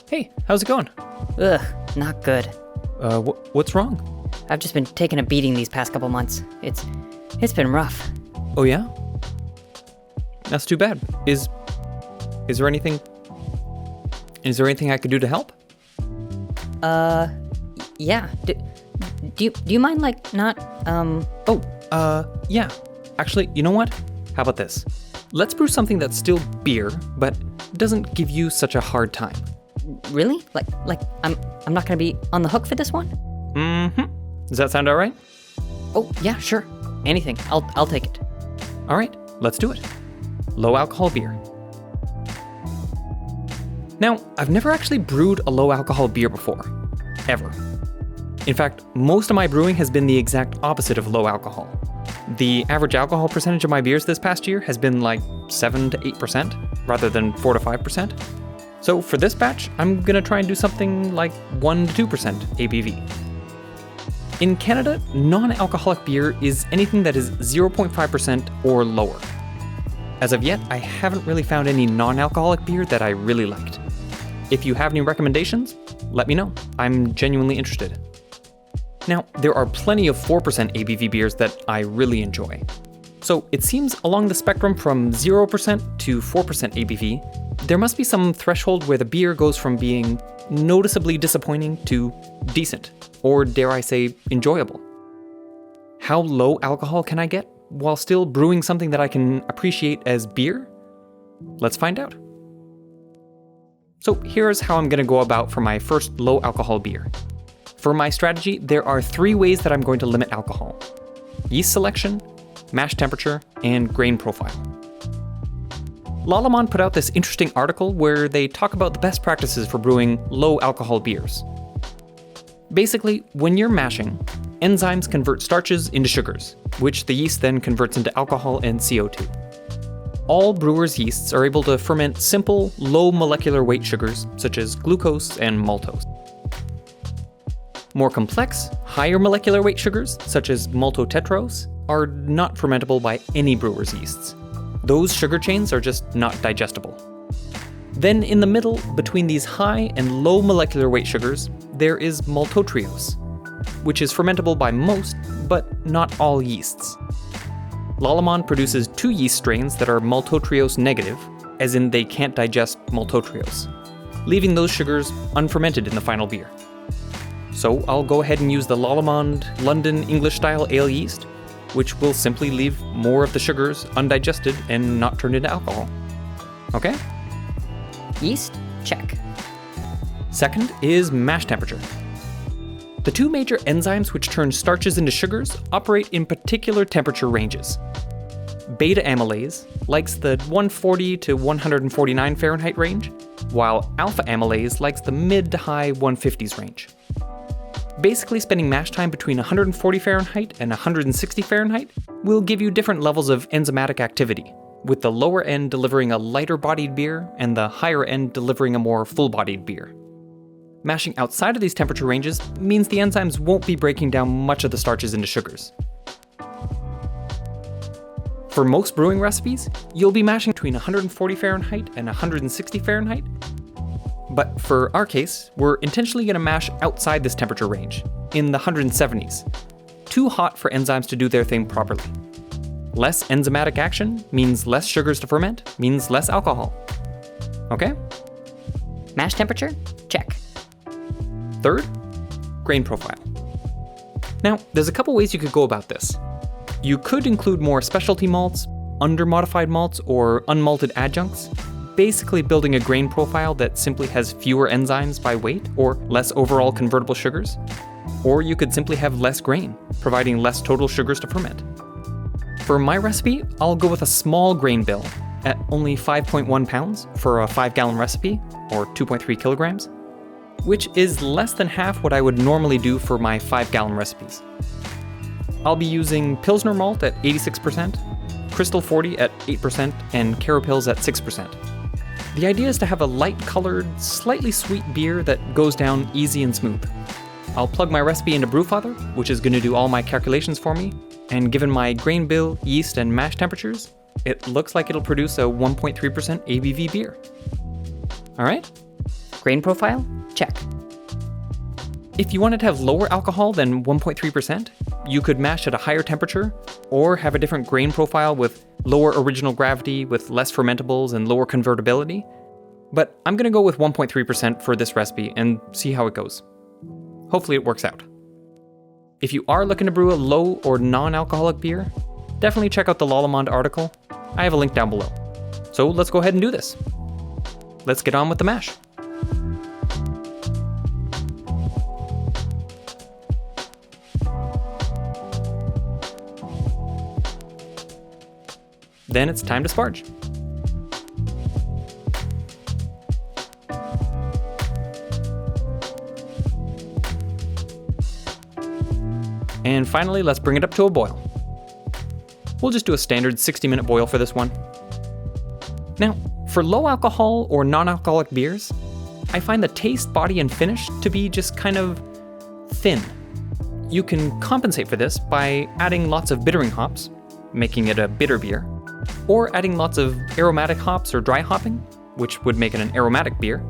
Hey, how's it going? Ugh, not good. What's wrong? I've just been taking a beating these past couple months. It's been rough. Oh yeah? That's too bad. Is there anything I could do to help? Yeah. Do you mind, like, not, Yeah. Actually, you know what? How about this? Let's brew something that's still beer, but doesn't give you such a hard time. Really? Like, I'm not gonna be on the hook for this one? Mm-hmm. Does that sound all right? Oh, yeah, sure. Anything. I'll take it. All right, let's do it. Low alcohol beer. Now, I've never actually brewed a low alcohol beer before. Ever. In fact, most of my brewing has been the exact opposite of low alcohol. The average alcohol percentage of my beers this past year has been like 7 to 8% rather than 4 to 5%. So for this batch, I'm gonna try and do something like 1 to 2% ABV. In Canada, non-alcoholic beer is anything that is 0.5% or lower. As of yet, I haven't really found any non-alcoholic beer that I really liked. If you have any recommendations, let me know. I'm genuinely interested. Now, there are plenty of 4% ABV beers that I really enjoy. So it seems along the spectrum from 0% to 4% ABV, there must be some threshold where the beer goes from being noticeably disappointing to decent, or dare I say, enjoyable. How low alcohol can I get while still brewing something that I can appreciate as beer? Let's find out. So here's how I'm going to go about for my first low alcohol beer. For my strategy, there are 3 ways that I'm going to limit alcohol: yeast selection, mash temperature, and grain profile. Lallemand put out this interesting article where they talk about the best practices for brewing low alcohol beers. Basically, when you're mashing, enzymes convert starches into sugars, which the yeast then converts into alcohol and CO2. All brewers' yeasts are able to ferment simple, low molecular weight sugars, such as glucose and maltose. More complex, higher molecular weight sugars, such as maltotetrose, are not fermentable by any brewer's yeasts. Those sugar chains are just not digestible. Then in the middle, between these high and low molecular weight sugars, there is maltotriose, which is fermentable by most, but not all yeasts. Lallemand produces 2 yeast strains that are maltotriose negative, as in they can't digest maltotriose, leaving those sugars unfermented in the final beer. So I'll go ahead and use the Lallemand London English-style ale yeast, which will simply leave more of the sugars undigested and not turned into alcohol. Okay? Yeast? Check. Second is mash temperature. The 2 major enzymes which turn starches into sugars operate in particular temperature ranges. Beta amylase likes the 140 to 149 Fahrenheit range, while alpha amylase likes the mid to high 150s range. Basically, spending mash time between 140 Fahrenheit and 160 Fahrenheit will give you different levels of enzymatic activity, with the lower end delivering a lighter-bodied beer and the higher end delivering a more full-bodied beer. Mashing outside of these temperature ranges means the enzymes won't be breaking down much of the starches into sugars. For most brewing recipes, you'll be mashing between 140 Fahrenheit and 160 Fahrenheit, but for our case, we're intentionally going to mash outside this temperature range, in the 170s. Too hot for enzymes to do their thing properly. Less enzymatic action means less sugars to ferment, means less alcohol. Okay? Mash temperature? Check. Third, grain profile. Now, there's a couple ways you could go about this. You could include more specialty malts, under-modified malts, or unmalted adjuncts, basically building a grain profile that simply has fewer enzymes by weight or less overall convertible sugars. Or you could simply have less grain, providing less total sugars to ferment. For my recipe, I'll go with a small grain bill at only 5.1 pounds for a 5-gallon recipe, or 2.3 kilograms, which is less than half what I would normally do for my 5-gallon recipes. I'll be using Pilsner malt at 86%, Crystal 40 at 8%, and Carapils at 6%. The idea is to have a light-colored, slightly sweet beer that goes down easy and smooth. I'll plug my recipe into Brewfather, which is going to do all my calculations for me, and given my grain bill, yeast, and mash temperatures, it looks like it'll produce a 1.3% ABV beer. All right? Grain profile? Check. If you wanted to have lower alcohol than 1.3%, you could mash at a higher temperature, or have a different grain profile with lower original gravity, with less fermentables and lower convertibility. But I'm gonna go with 1.3% for this recipe and see how it goes. Hopefully it works out. If you are looking to brew a low or non-alcoholic beer, definitely check out the Lallemand article. I have a link down below. So let's go ahead and do this. Let's get on with the mash. Then it's time to sparge. And finally, let's bring it up to a boil. We'll just do a standard 60-minute boil for this one. Now, for low alcohol or non-alcoholic beers, I find the taste, body, and finish to be just kind of thin. You can compensate for this by adding lots of bittering hops, making it a bitter beer, or adding lots of aromatic hops or dry hopping, which would make it an aromatic beer,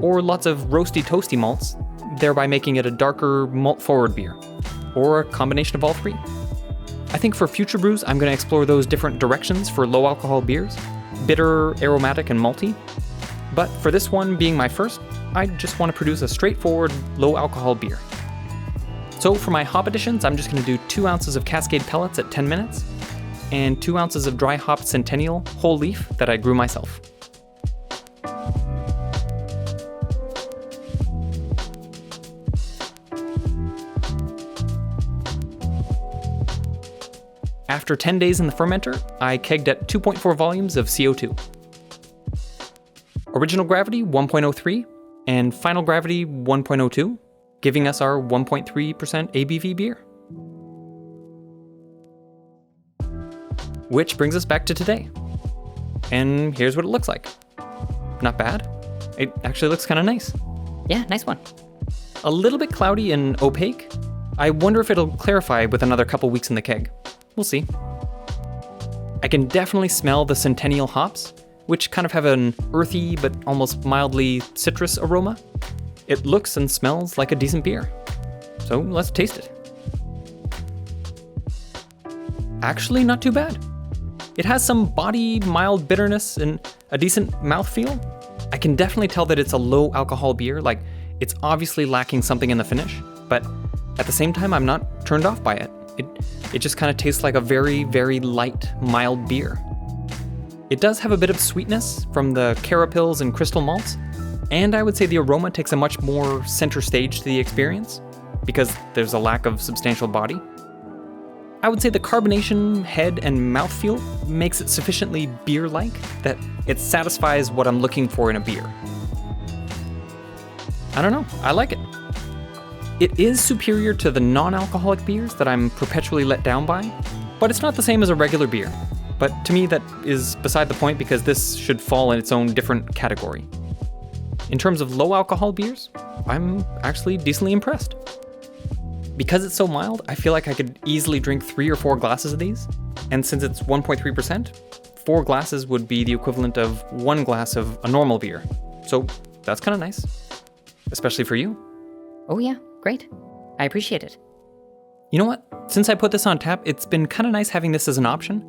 or lots of roasty toasty malts, thereby making it a darker malt-forward beer, or a combination of all three. I think for future brews, I'm going to explore those different directions for low alcohol beers, bitter, aromatic, and malty. But for this one being my first, I just want to produce a straightforward low alcohol beer. So for my hop additions, I'm just going to do 2 ounces of Cascade pellets at 10 minutes, and 2 ounces of dry hopped Centennial whole leaf that I grew myself. After 10 days in the fermenter, I kegged at 2.4 volumes of CO2. Original gravity 1.03 and final gravity 1.02, giving us our 1.3% ABV beer. Which brings us back to today. And here's what it looks like. Not bad. It actually looks kind of nice. Yeah, nice one. A little bit cloudy and opaque. I wonder if it'll clarify with another couple weeks in the keg. We'll see. I can definitely smell the Centennial hops, which kind of have an earthy but almost mildly citrus aroma. It looks and smells like a decent beer. So let's taste it. Actually, not too bad. It has some body, mild bitterness, and a decent mouthfeel. I can definitely tell that it's a low alcohol beer, like it's obviously lacking something in the finish, but at the same time, I'm not turned off by it. It just kind of tastes like a very, very light, mild beer. It does have a bit of sweetness from the Carapils and crystal malts, and I would say the aroma takes a much more center stage to the experience, because there's a lack of substantial body. I would say the carbonation, head, and mouthfeel makes it sufficiently beer-like that it satisfies what I'm looking for in a beer. I don't know, I like it. It is superior to the non-alcoholic beers that I'm perpetually let down by, but it's not the same as a regular beer. But to me, that is beside the point because this should fall in its own different category. In terms of low alcohol beers, I'm actually decently impressed. Because it's so mild, I feel like I could easily drink 3 or 4 glasses of these, and since it's 1.3%, 4 glasses would be the equivalent of 1 glass of a normal beer. So that's kind of nice, especially for you. Oh yeah, great. I appreciate it. You know what? Since I put this on tap, it's been kind of nice having this as an option.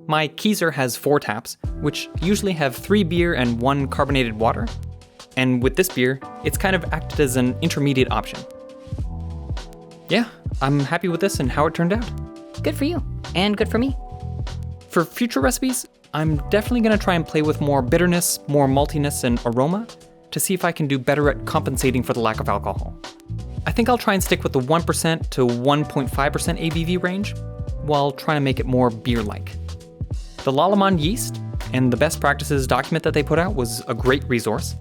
My Keyser has 4 taps, which usually have 3 beer and 1 carbonated water, and with this beer, it's kind of acted as an intermediate option. Yeah, I'm happy with this and how it turned out. Good for you, and good for me. For future recipes, I'm definitely going to try and play with more bitterness, more maltiness, and aroma to see if I can do better at compensating for the lack of alcohol. I think I'll try and stick with the 1% to 1.5% ABV range, while trying to make it more beer-like. The Lallemand yeast and the best practices document that they put out was a great resource.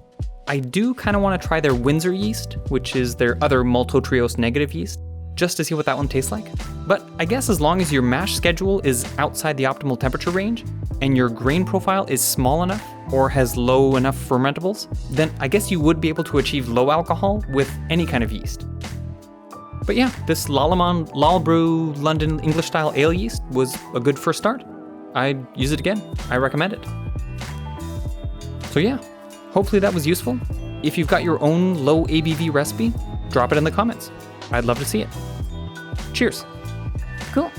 I do kind of want to try their Windsor yeast, which is their other maltotriose negative yeast, just to see what that one tastes like. But I guess as long as your mash schedule is outside the optimal temperature range, and your grain profile is small enough or has low enough fermentables, then I guess you would be able to achieve low alcohol with any kind of yeast. But yeah, this Lallemand Brew London English style ale yeast was a good first start. I'd use it again. I recommend it. So yeah, hopefully that was useful. if you've got your own low ABV recipe, drop it in the comments. I'd love to see it. Cheers. Cool.